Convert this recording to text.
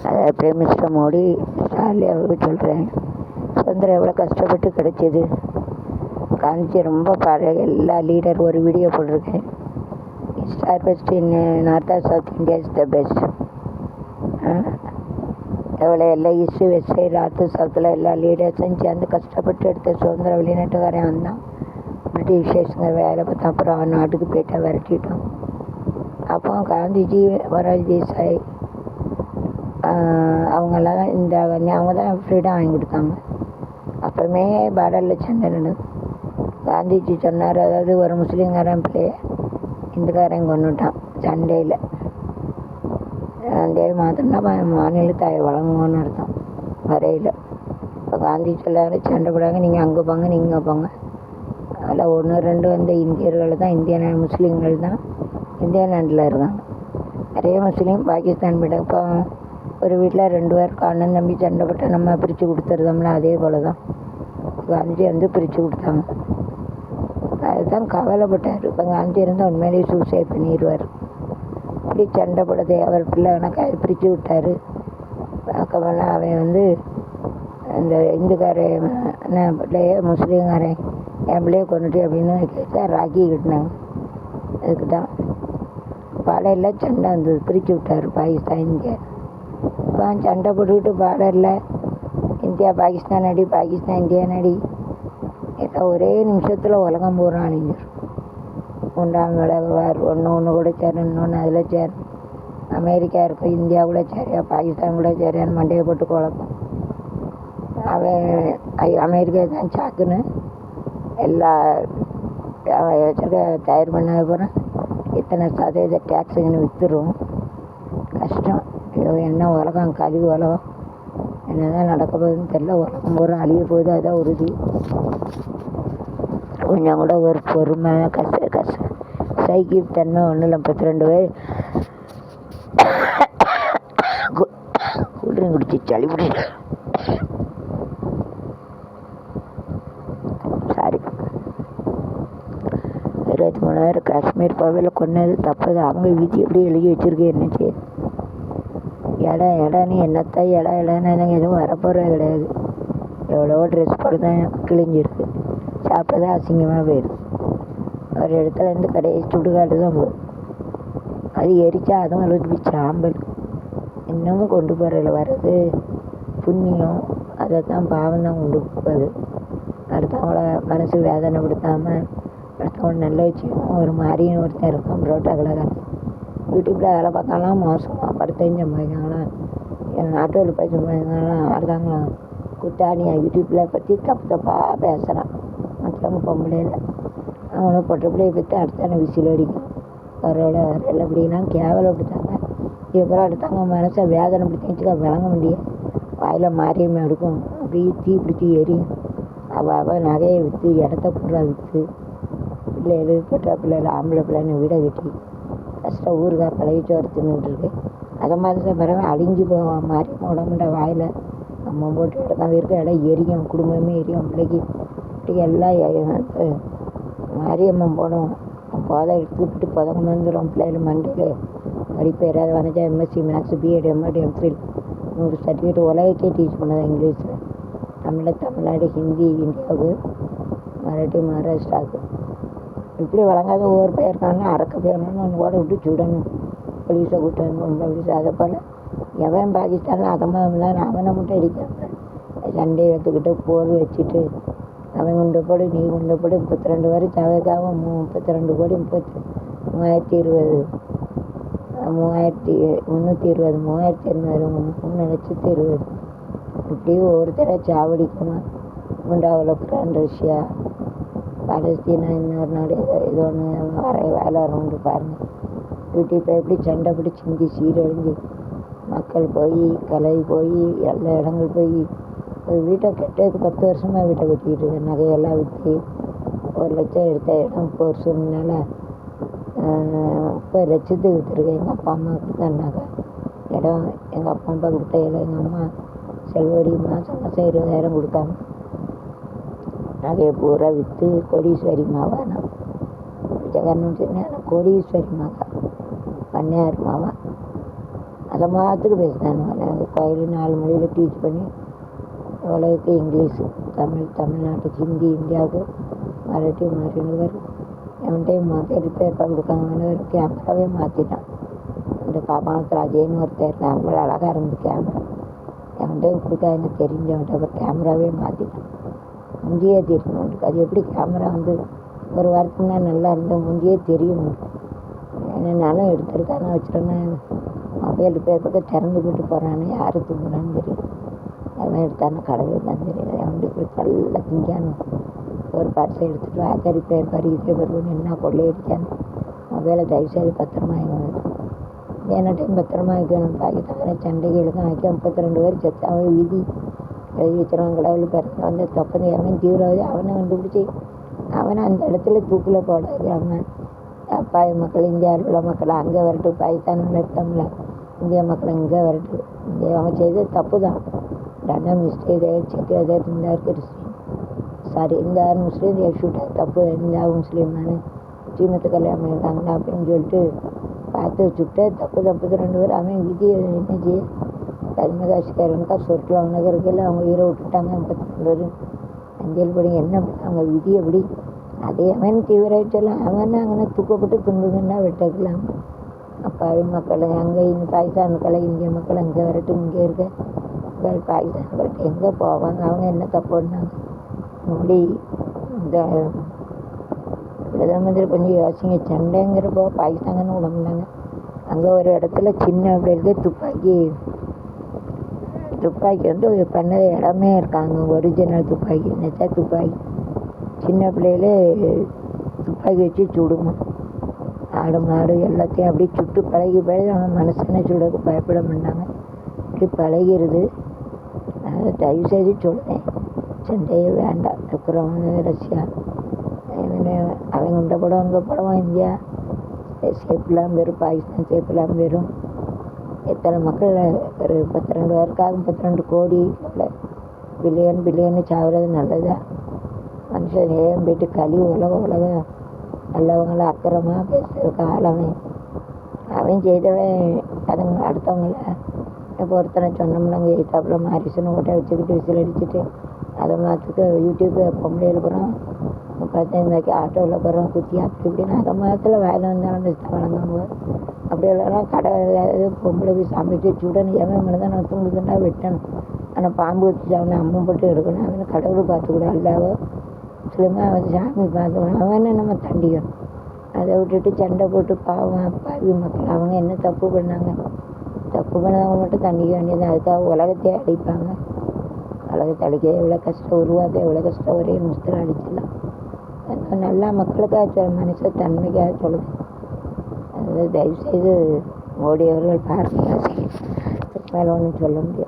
அதை prime minister Modi Stalin சொல்கிறேன். சுதந்திரம் எவ்வளோ கஷ்டப்பட்டு கிடைச்சிது. காந்தி ரொம்ப எல்லா லீடர் ஒரு வீடியோ போட்டிருக்கேன். Star best in north or south India is the best. எவ்வளோ எல்லா ஈஸ்ட் வெஸ்ட் சைடு நார்த்து சவுத்தில் எல்லா லீடர்ஸும் சேர்ந்து கஷ்டப்பட்டு எடுத்த சுதந்திரம் வெளிநாட்டுக்காரன் வந்தான். பிரிட்டிஷர்ஸுங்க வேலை பார்த்து அப்புறம் அவன் நாட்டுக்கு போயிட்டா விரட்டிட்டோம். அப்போ காந்திஜி, மொரார்ஜி தேசாய் அவங்கெல்லாம் அவங்க தான் ஃப்ரீடம் வாங்கி கொடுத்தாங்க. அப்போவுமே பார்டரில் சண்டை நடந்தது. காந்திஜி சொன்னார், அதாவது ஒரு முஸ்லீம்காரன் பிள்ளைய இந்துக்காரன் கொண்டுட்டான் சண்டையில். அதே மாதிரினா மாநில தாயை வழங்குவோன்னு அர்த்தம் வரையில். இப்போ காந்தி சொல்லாரு, சண்டை போடாங்க, நீங்கள் அங்கே போங்க நீங்கள் போங்க. அதில் 1-2 இந்தியர்கள் தான், முஸ்லீம்கள் தான் இந்தியா நாட்டில் இருக்காங்க. நிறைய முஸ்லீம் பாகிஸ்தான் போயிட்டாங்க. இப்போ ஒரு வீட்டில் 2 பேர் அண்ணன் தம்பி சண்டை போட்டால் நம்ம பிரித்து கொடுத்துருந்தோம்ல, அதே போல் தான் காந்தி பிரித்து கொடுத்தாங்க. அதுதான் கவலைப்பட்டார். இப்போ காந்தி இருந்தால் உண்மையிலேயே சூசைட் பண்ணிடுவார். இப்படி சண்டை போடுறது அவர் பிள்ளை கணக்காக பிரித்து விட்டார். பார்க்கமெல்லாம் அவன் இந்த இந்துக்காரன் பிள்ளைய முஸ்லீம்காரன் என் பிள்ளைய கொண்டுட்டு அப்படின்னு கேட்டால் ராக்கி கட்டினாங்க. அதுக்கு தான் பாடலில் சண்டை வந்தது, பிரித்து விட்டார் பாகிஸ்தான் இந்தியா. இப்போ சண்டை போட்டுக்கிட்டு பாடலில் இந்தியா பாகிஸ்தான் அடி, பாகிஸ்தான் இந்தியா அடி, எல்லாம் ஒரே நிமிஷத்தில் உலகம் பூரா அழிஞ்சிடும். 3ஆம் உலக வார் ஒன்று கூட சேரும், இன்னொன்று அதில் சேரும். அமெரிக்கா இருக்கும், இந்தியா கூட சரியா, பாகிஸ்தான் கூட சரியான்னு மண்டையை போட்டு குழப்பம். அவன் அமெரிக்கா தான் சாக்குன்னு எல்லா வச்சுருக்க தயார் பண்ண போகிறேன். இத்தனை சதவீத டேக்ஸுங்கன்னு விற்றுரும். கஷ்டம். என்ன உலகம், கழிவு உலகம், என்ன தான் நடக்க போகுதுன்னு தெரியல. உலகம் பூரா அழிய போகுது, அதுதான் உறுதி. கொஞ்சம் கூட ஒரு பொறுமை சைக்கிள் தன்மை ஒன்றும் இல்லை. 32 பேர் கூல்ட்ரிங்க் குடிச்சு சளி பிடிச்சி சாரி 23 பேர் காஷ்மீர் கோவையில் கொன்னது தப்புது. அவங்க வீதி எப்படி எழுதி வச்சுருக்கு, என்ன செய்ய? இடம்னு என்னத்தான் இடம்னு எதுவும் வரப்போகிறது கிடையாது. எவ்வளவோ ட்ரெஸ் போட்டு தான் கிழிஞ்சிருக்கு. சாப்பிட்றதான் அசிங்கமாக போயிடுது. ஒரு இடத்துலேருந்து கடையை சுடுகாடு தான் போகுது. அது எரிச்சா அதுவும் அழுது சாம்பல். இன்னமும் கொண்டு போகிறதில்ல. வர்றது புண்ணியம், அதை தான் பாவம் தான் கொண்டு போகுது. அடுத்தவங்கள மனசு வேதனைப்படுத்தாமல் அடுத்தவங்க நல்ல வச்சுக்கணும். ஒரு மாதிரியும் ஒருத்தர் இருக்கும், புரோட்டா கடைக்காரன். யூடியூப்பில் வேலை பார்க்கலாம், மோசமாக படுத்தையும் சம்பாதிக்காங்களாம், ஆட்டோவில் போய் சம்பாதிக்காங்களாம், இருக்காங்களாம் குத்தானியா யூடியூப்பில் பற்றி தப்பாக பேசுகிறான். மற்றவங்க பொம்பளையில் அவனை பொட்டப்பிள்ளையை பற்றி அடுத்தான விசில் அடிக்கும். அவரோட வரல அப்படின்னா கேவலப்படுத்தாங்க. இதுக்கப்புறம் அடுத்தவங்க மனசை வேதனைப்படுத்திச்சுக்க விளங்க முடியாது. வாயில் மாறியமே எடுக்கும், அப்படியே தீ பிடிச்சி எரியும். அவள் நகையை விற்று, இடத்த பூரா விற்று, பிள்ளைகள் பொட்டா பிள்ளைகள் ஆம்பளை பிள்ளைன்னு வீடை கட்டி கஷ்டம் ஊருக்கா பழகிச்சோறு தின்னுட்டுருக்கு. அதை மாதிரி தான் பிறகு அழிஞ்சு போவான். மாறி உடம்புண்ட வாயில் நம்ம போட்டு எடுக்காம இருக்க இடம் எரியும், குடும்பமே எரியும். பிள்ளைக்கு இப்படி எல்லாம் மாரியம்மன் போடும். போதை எடுத்துக்கிட்டு புதங்க வந்துடும். பிள்ளைகள் மண்டையில் படிப்பு ஏறாது வரைஞ்சா MSc maths, BEd, MEd, MPhil 100 certificate உலகக்கே டீச் பண்ணதான். இங்கிலீஷில், தமிழ்நாடு, ஹிந்தி இந்தியாவுக்கு, மராட்டி மகாராஷ்டிராவுக்கு. இப்படி வழங்காத ஒவ்வொரு பேர் இருக்காங்க. அறக்க பேரணும்னு ஒன்று கூட விட்டு சுடணும், போலீஸை கூட்டு வரணும், போலீஸ். அதை போல் எவன் பாகிஸ்தானில் அதமாக அவனை மட்டும் அடிக்காமல் சண்டை எடுத்துக்கிட்டு போர் வச்சுட்டு அவன் குண்டை போடு நீ குண்டை போடு 32 பேர் தவக்காக 32 கோடி 3,20 3,820 இப்படியும் ஒருத்தரை சாவடிக்கணும். 3வது உக்ரைன், ரஷ்யா, பாலஸ்தீனா, இன்னொரு நாடு இது ஒன்று வேலை வரும்னு பாருங்கள். யூடியூப்பை எப்படி சண்டை பிடிச்சி சிந்தி சீரழிஞ்சு மக்கள் போய் கலவி போய் எல்லா இடங்கள் போய் ஒரு வீட்டை கெட்டதுக்கு 10 வருஷமாக வீட்டை கட்டிக்கிட்டு இருக்கேன். நகையெல்லாம் விற்று 1 லட்சம் எடுத்த இடம் இப்போ ஒரு சூழ்நிலை 30 லட்சத்துக்கு விற்றுருக்கேன். எங்கள் அப்பா அம்மா கொடுத்தாங்க இடம். எங்கள் அப்பா அம்மா கொடுத்த இடம் எங்கள் அம்மா செல்வடி மாதம் 20,000 கொடுத்தாங்க. நகையை பூரா விற்று கோடீஸ்வரி மாவா நான் ஜெகன்னு சொன்னேன். கோடீஸ்வரி மாவா, பண்ணையார் மாவா. அதை மாத்துக்கு பேசுனானுங்க. கோயில் 4 மொழியில் டீச் பண்ணி உலகத்துக்கு இங்கிலீஷு, தமிழ்நாட்டுக்கு ஹிந்தி, இந்தியாவுக்கு மராட்டி மாறினவர். எவன்கிட்டையும் ரிப்பேர் பண்ணி கொடுக்காங்கன்னு கேமராவே மாற்றிட்டான். இந்த பாபானத்து ராஜேன்னு ஒருத்தர் இருக்கான், அவ்வளோ அழகாக இருந்து கேமரா எவன்கிட்டையும் கொடுக்காதுன்னு தெரிஞ்சவன்ட்ட அப்புறம் கேமராவே மாற்றிட்டான். முந்தியே தெரியணும். அது எப்படி கேமரா வந்து ஒரு வாரத்துக்குனா நல்லா இருந்தேன், முந்தியே தெரியும். என்னன்னாலும் எடுத்துருக்கானே வச்சுட்டோன்னா மொபைல் ரிப்பேர் பக்கம் திறந்து போட்டு போகிறானே, யார் தூங்குறான்னு தெரியும். அவன் எடுத்தானே கடவுள் தான் தெரியும். அவன் இப்படி நல்லா திங்கானு ஒரு பார்சல் எடுத்துகிட்டு ஆக்கா ரிப்பேர் இதே வருவோன்னு என்ன கொள்ளையடிக்கானு. மொபைலை தயவுசெய்து பத்திரமா வாங்கணும். ஏன்னா டைம் பத்திரமா வைக்கணும். பாக்கித்தானே சண்டைக்கு எழுதான் ஆக்கி 52 பேர் செத்து அவன் விதி எழுதி வச்சுருவான். கடவுள் பிறந்து வந்து தப்பு அவன் தீவிரவாதி அவனை கண்டுபிடிச்சி அவனை அந்த இடத்துல தூக்கில் போடாது. அவன் அப்பாவி மக்கள், இந்தியாவில் உள்ள மக்கள் அங்கே வரட்டு, பாகிஸ்தான் நிறுத்தம்ல இந்திய மக்கள் இங்கே வரட்டு. இங்கே அவன் செய்தது தப்பு தான். ரெண்டாம் மிஸ்டேக் செத்து அதை இருந்தார் கிறிஸ்டின், சாரி இருந்தார் முஸ்லீம், ஷூட்டாக தப்பு இருந்தா முஸ்லீமானு சீமத்து கல்யாணம் பண்ணியிருக்காங்களா அப்படின்னு சொல்லிட்டு பார்த்து சுட்ட தப்பு 2 பேர். அவன் விதியை என்ன செய்ய கல்மகாசிக்காரனுக்கா சொட்டு வாங்கினகருக்கெல்லாம் அவங்க உயிரை விட்டுட்டாங்க. 52 பேர் அஞ்சல் படி என்ன அவங்க விதி எப்படி அதே அவன் தீவிரவாதிச்செல்லாம் அவன் அங்கே தூக்கப்பட்டு துண்டுங்கன்னா வெட்டக்கலாம். அப்பாவி மக்கள் அங்கே இந்த பாகிஸ்தான் மக்களை இந்திய மக்கள் அங்கே வரட்டும், இங்கே இருக்க பாகிஸ்தான் வரட்டும், எங்கே போவாங்க? அவங்க என்ன தப்பு பண்ணாங்க? மோடி இந்த பிரதம மந்திரி கொஞ்சம் யோசிங்க. சண்டைங்கிறப்போ பாகிஸ்தாங்கன்னு விடமுடியாங்க. அங்கே ஒரு இடத்துல சின்ன அப்படியே துப்பாக்கி வந்து பண்ண இடமே இருக்காங்க. ஒரிஜினல் துப்பாக்கி, நெச்சா துப்பாக்கி. சின்ன பிள்ளையிலே துப்பாக்கி வச்சு சுடுமா. ஆடு மாடு எல்லாத்தையும் அப்படியே சுட்டு பழகி அவங்க மனுஷனை சுடக்கு பயப்பட மாட்டாங்க. இப்படி பழகிடுது. அதை தயவு செய்து சொல்லுவேன், சண்டையே வேண்டாம். உக்ரைன், ரஷ்யா அவங்க இந்த படம் அங்கே படம் இந்தியா சேஃப்லாம் வெறும் பாகிஸ்தான் சேஃப்லாம் வெறும் எத்தனை மக்கள் ஒரு 32 பேருக்காக 32 கோடி பில்லியன் சாவுறது நல்லதா? மனுஷன் ஏன் போயிட்டு உலகம் நல்லவங்கள அக்கறமாக பேசுறதுக்கு ஆளவன் அவன் செய்தவன் அதுங்க அடுத்தவங்கள. இப்போ ஒருத்தனை சொன்னோம்னாங்க எய்த்தாப்புல மாரிசன்னு ஓட்ட வச்சுக்கிட்டு விசில் அடிச்சுட்டு அதை மாற்றுக்கு யூடியூப்பு பொம்பளையில் போகிறோம், 35 ரூபாய்க்கு ஆட்டோவில் போகிறோம் குத்தி அப்படி இப்படின்னு அதை மாதத்தில் வேலை வந்தாலும் வளர்ந்தாங்க. அப்படி இல்லைனா கடை பொம்பளை போய் சமைச்சு சுடணும். எவன் மேலே தான் நான் தூங்குதுன்னா வெட்டணும். ஆனால் பாம்பு வச்சு அவனை அம்மன் போட்டு எடுக்கணும். அவனை கடவுள் பார்த்துக்கூட அல்லாவோ முஸ்லீமாக அவன் சாமி பார்த்துக்கணும். அவனை நம்ம தண்டிக்கணும். அதை விட்டுட்டு சண்டை போட்டு பாவம் அப்பாவி மக்கள் அவங்க என்ன தப்பு பண்ணாங்க? தப்பு பண்ணவங்க மட்டும் தண்டிக்க வேண்டியது. அதுக்காக உலகத்தையே அடிப்பாங்க. உலகத்தை அடிக்க எவ்வளோ கஷ்டம், உருவாக்க எவ்வளோ கஷ்டம், ஒரே நிமிஷத்தில் அடிச்சிடலாம். நல்லா மக்களுக்காக சொல்ல, மனுஷ தன்மைக்காக சொல்லுது. அது தயவுசெய்து மோடி அவர்கள் பாருங்க. மேலே ஒன்றும் சொல்ல முடியாது.